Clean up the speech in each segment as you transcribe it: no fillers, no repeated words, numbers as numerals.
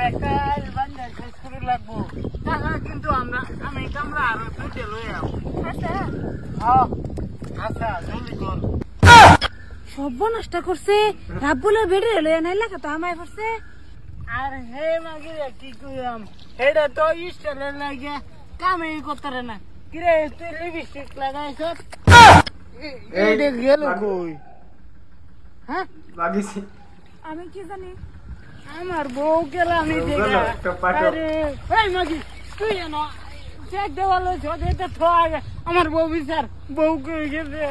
বেকার বান্ধা শেষ করে লাগবো তাহলে কিন্তু আমি কামরা আরো দুইটা লই যাও। আচ্ছা আচ্ছা জলদি কর। সর্বনাশটা করছে রাব্বুলের বেড়ে লয়ে নাই লেখা তো আমায় করছে। আর হে মাগি কি কইলাম এটা তো স্টাইলের লাগে কামই করতে না। কিরে তুই লিপস্টিক লাগাইছ এইটা গেল কই? হ্যাঁ লাগিছি আমি কি জানি আমার বউ গেলা আমি দেখা। আরে এই মাগি তুই এনো চেক দেওয়ালো ছোটটা থোয়া আমার বউ বিচার বউ কই গেছে।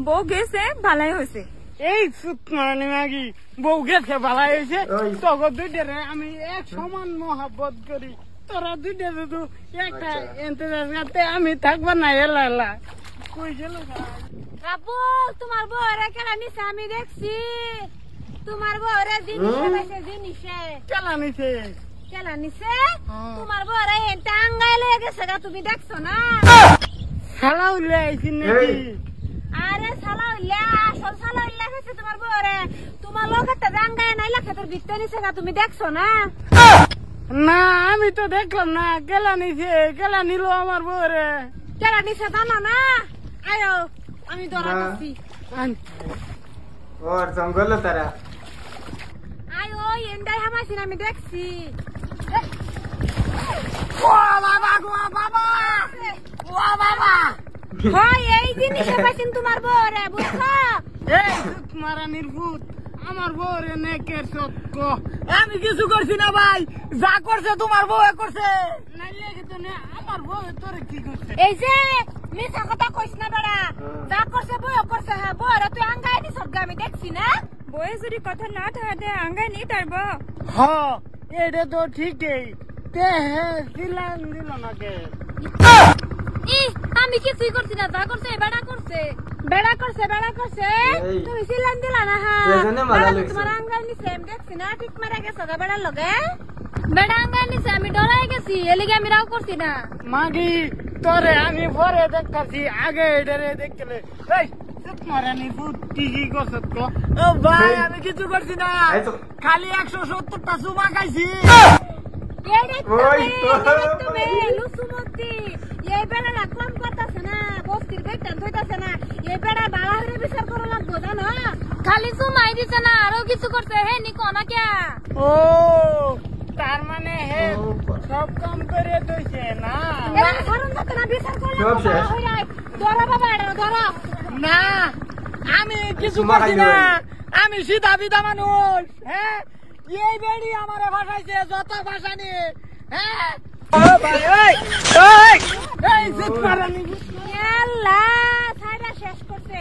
বউ গেছে ভালাই হয়েছে। এই সুত মানে মাগি বউ গেছে ভালাই হয়েছে তখন দুইটারে আমি এক সমান মহাব্বত করি। তোরা দুইটা শুধু একটা ইন্তজার করতে আমি থাকবো না। এলা এলা কই গেল রাব্বুল তোমার বউরে কেলা নিছে আমি দেখছি। তোমার বউরে জিনিসে পাইছে জিনিসে কেলা নিছে কেলা নিছে। তোমার বউরে এনতে আঙ্গাই লয়ে গেছে গা তুমি দেখছো না? শালা উল্লে আইছি নাকি? আরে শালা উল্লা আসল শালা উল্লা গেছে তোমার বউরে। তোমার লোক একটা আঙ্গাই নাই লেখা তোর ভিতরে নিছে গা তুমি দেখছো না? না আমি তো দেখলাম না। কেলা নিছে কেলা নিল আমার বউরে? কেলা নিছে জানো না? আয়ো আমি ধরা দিচ্ছি। ওর জঙ্গল তারা আয়ো এন্ডাই হামাইছি আমি দেখছি। ও বাবা গো বাবা ও বাবা হয় এই জিনিসে পাইছেন তোমার বউরে বুঝছো? এই সুত মারা নির্ভূত আমার বউরে নেকের সত্য। আমি কিছু করছি না ভাই। যা করছে তোমার বউ করছে। নাইলে কিন্তু না আমার বউ তোরে কি করছে? এই যে মিছা কথা কইছ না বেড়া। যা করছে বউ করছে। হ্যাঁ বউরে তুই আঙ্গাই নি সব আমি দেখছি না। বউয়ে যদি কথা না থাকে আঙ্গাই নি তাইব। হ এটা তো ঠিকই তে দিলাম দিল না কে? আমি কিছুই করছি না। যা করছে বেড়া করছে বেড়া করছে বেড়া করছে। এই। তুমি সিলান দিলা না? হ্যাঁ এজন্য মারা লাগছে। তোমার আঙ্গাই নিছে আমি দেখছি না। ঠিক মারা গেছে গা বেড়ার লগে। বেড়া আঙ্গাই নিছে আমি ডরাই গেছি এলিগে আমি রাও করছি না। মাগি তোরে আমি পরে দেখতাছি আগে এটারে দেখলে। এই সুত মারা নির্ভূত কি কি করছ তো? ও ভাই আমি কিছু করছি না। এই তো। খালি 170টা চুমা খাইছি। এরে ওই তুমি লুসুমতি এই বেড়া কম করতেছে না। বস্তির বেটান থইতাছে না। এই বেড়া বালা হইরে বিচার করা লাগবো জানো? খালি সুমাই দিছে না আরো কিছু করছে। হে নি কোনা কে? ও তার মানে হে সব কাম করে দইছে না? এরা সারন দত না বিচার করলে সব শেষ। বালা হইরা ধরা বাবা এটা ধরা। না আমি কিছু চুমা করছি খাইছে না। ভাই। আমি সিধা বিধা মানুষ। হ্যাঁ এই বেড়ি আমারে ভাষাইছে যত ভাষা নিয়ে। হ্যাঁ ও ভাই এই এই এই সুত মারা নির্ভূত। আল্লাহ ছাইরা শেষ করছে।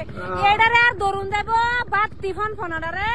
এডারে আর দরুন যাব বাত টিফন ফোনাডারে।